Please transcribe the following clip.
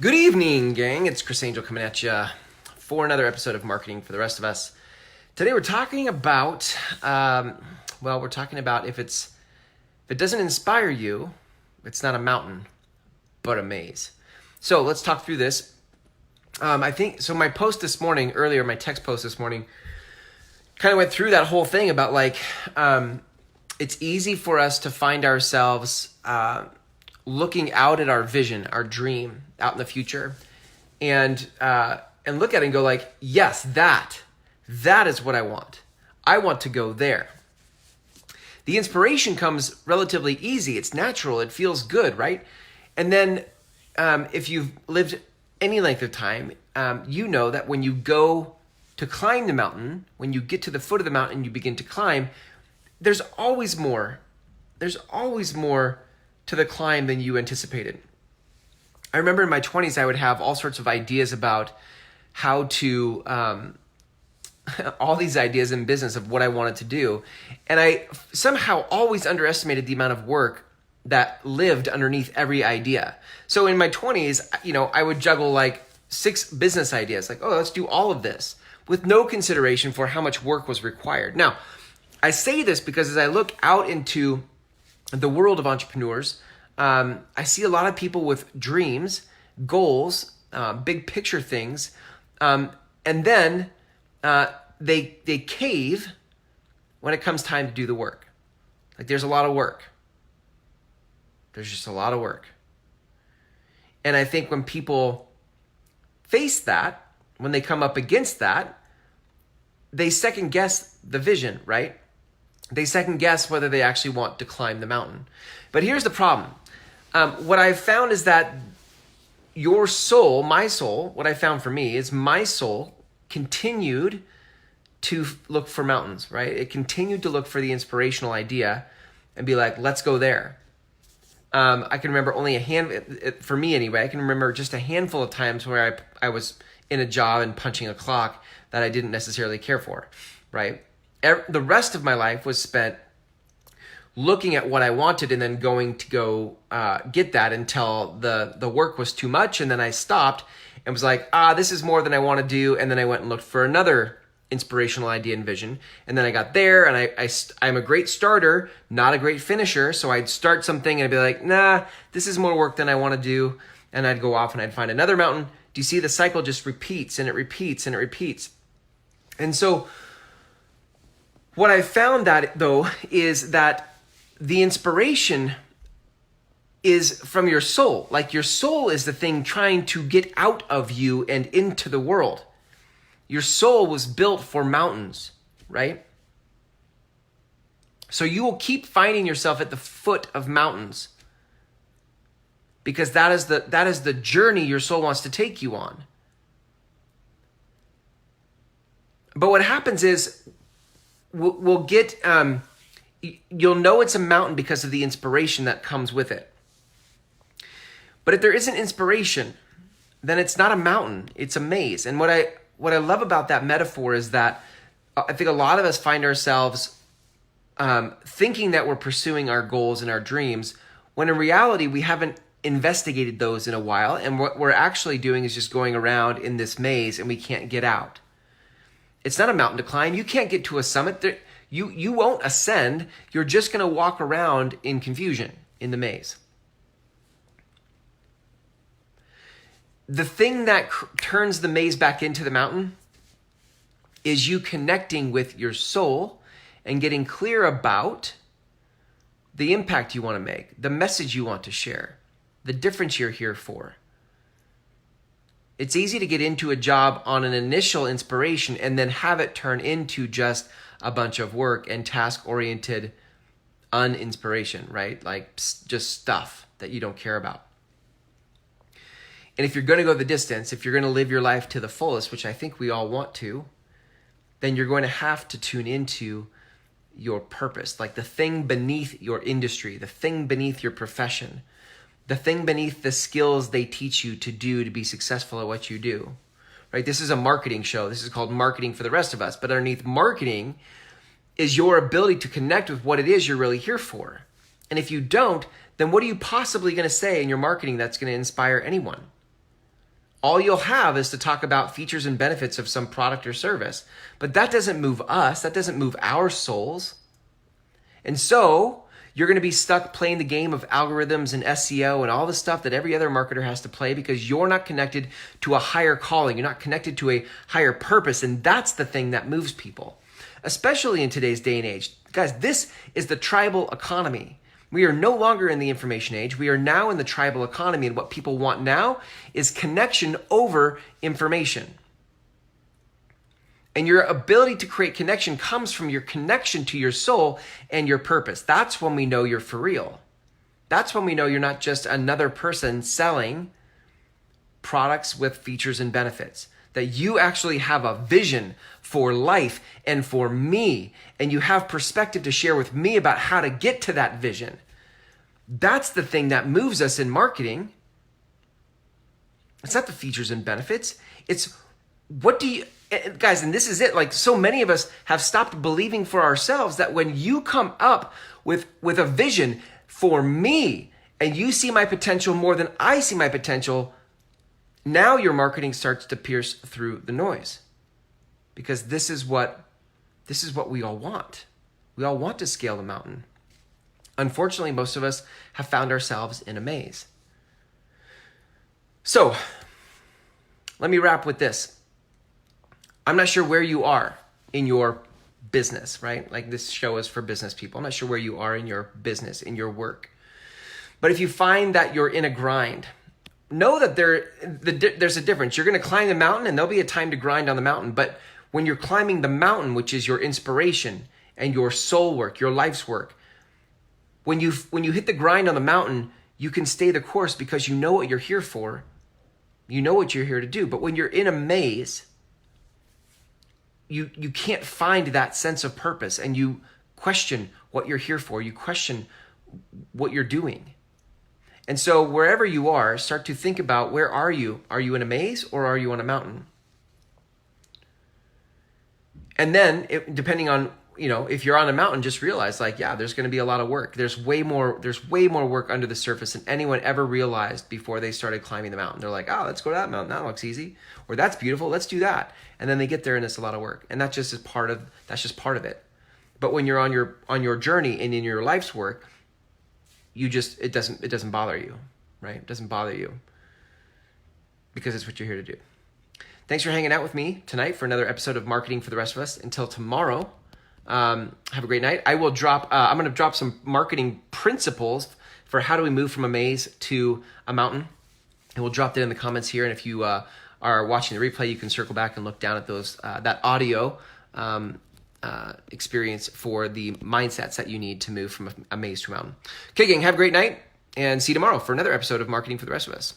Good evening, gang. It's Chris Angel coming at you for another episode of Marketing for the Rest of Us. Today we're talking about, if it doesn't inspire you, it's not a mountain, but a maze. So let's talk through this. My text post this morning, kind of went through that whole thing about it's easy for us to find ourselves looking out at our vision, our dream out in the future, and look at it and go like, yes, that is what I want. I want to go there. The inspiration comes relatively easy. It's natural. It feels good, right? And then if you've lived any length of time, you know that when you go to climb the mountain, when you get to the foot of the mountain and you begin to climb, there's always more. There's always more to the climb than you anticipated. I remember in my 20s, I would have all sorts of ideas about how to, all these ideas in business of what I wanted to do. And I somehow always underestimated the amount of work that lived underneath every idea. So in my 20s, I would juggle like 6 business ideas, like, oh, let's do all of this, with no consideration for how much work was required. Now, I say this because as I look out into the world of entrepreneurs, I see a lot of people with dreams, goals, big picture things, and then they cave when it comes time to do the work. Like there's a lot of work. There's just a lot of work. And I think when people face that, when they come up against that, they second guess the vision, right? They second guess whether they actually want to climb the mountain. But here's the problem. What I've found is that your soul, my soul, what I found for me is my soul continued to look for mountains, right? It continued to look for the inspirational idea and be like, let's go there. I can remember only for me anyway, I can remember just a handful of times where I was in a job and punching a clock that I didn't necessarily care for, right? The rest of my life was spent looking at what I wanted and then going to go get that until the work was too much. And then I stopped and was like, this is more than I want to do. And then I went and looked for another inspirational idea and vision. And then I got there and I'm a great starter, not a great finisher. So I'd start something and I'd be like, nah, this is more work than I want to do. And I'd go off and I'd find another mountain. Do you see the cycle just repeats and it repeats and it repeats? And so what I found that though is that the inspiration is from your soul. Like your soul is the thing trying to get out of you and into the world. Your soul was built for mountains, right? So you will keep finding yourself at the foot of mountains because that is the journey your soul wants to take you on. But what happens is we'll get, you'll know it's a mountain because of the inspiration that comes with it. But if there isn't inspiration, then it's not a mountain, it's a maze. And what I love about that metaphor is that I think a lot of us find ourselves thinking that we're pursuing our goals and our dreams, when in reality, we haven't investigated those in a while. And what we're actually doing is just going around in this maze and we can't get out. It's not a mountain to climb. You can't get to a summit. You won't ascend. You're just going to walk around in confusion in the maze. The thing that turns the maze back into the mountain is you connecting with your soul and getting clear about the impact you want to make, the message you want to share, the difference you're here for. It's easy to get into a job on an initial inspiration and then have it turn into just a bunch of work and task-oriented uninspiration, right? Like just stuff that you don't care about. And if you're going to go the distance, if you're going to live your life to the fullest, which I think we all want to, then you're going to have to tune into your purpose, like the thing beneath your industry, the thing beneath your profession, the thing beneath the skills they teach you to do to be successful at what you do, right? This is a marketing show. This is called Marketing for the Rest of Us. But underneath marketing is your ability to connect with what it is you're really here for. And if you don't, then what are you possibly going to say in your marketing that's going to inspire anyone? All you'll have is to talk about features and benefits of some product or service. But that doesn't move us. That doesn't move our souls. And so you're going to be stuck playing the game of algorithms and SEO and all the stuff that every other marketer has to play because you're not connected to a higher calling. You're not connected to a higher purpose. And that's the thing that moves people, especially in today's day and age. Guys, this is the tribal economy. We are no longer in the information age. We are now in the tribal economy. And what people want now is connection over information. And your ability to create connection comes from your connection to your soul and your purpose. That's when we know you're for real. That's when we know you're not just another person selling products with features and benefits. That you actually have a vision for life and for me, and you have perspective to share with me about how to get to that vision. That's the thing that moves us in marketing. It's not the features and benefits. It's what do you, guys, and this is it. Like so many of us have stopped believing for ourselves that when you come up with a vision for me and you see my potential more than I see my potential, now your marketing starts to pierce through the noise, because this is what we all want. We all want to scale the mountain. Unfortunately, most of us have found ourselves in a maze. So let me wrap with this. I'm not sure where you are in your business, right? Like this show is for business people. I'm not sure where you are in your business, in your work. But if you find that you're in a grind, know that there's a difference. You're going to climb the mountain and there'll be a time to grind on the mountain. But when you're climbing the mountain, which is your inspiration and your soul work, your life's work, when you hit the grind on the mountain, you can stay the course because you know what you're here for. You know what you're here to do. But when you're in a maze, you can't find that sense of purpose, and you question what you're here for. You question what you're doing. And so wherever you are, start to think about, where are you? Are you in a maze or are you on a mountain? And then depending on, if you're on a mountain, just realize there's going to be a lot of work. There's way more work under the surface than anyone ever realized before they started climbing the mountain. They're like, oh, let's go to that mountain. That looks easy. Or that's beautiful. Let's do that. And then they get there and it's a lot of work. And that's just part of it. But when you're on your journey and in your life's work, it doesn't bother you, right? It doesn't bother you because it's what you're here to do. Thanks for hanging out with me tonight for another episode of Marketing for the Rest of Us. Until tomorrow, have a great night. I'm going to drop some marketing principles for how do we move from a maze to a mountain. And we'll drop that in the comments here. And if you are watching the replay, you can circle back and look down at those that audio experience for the mindsets that you need to move from a maze to a mountain. Okay, gang, have a great night and see you tomorrow for another episode of Marketing for the Rest of Us.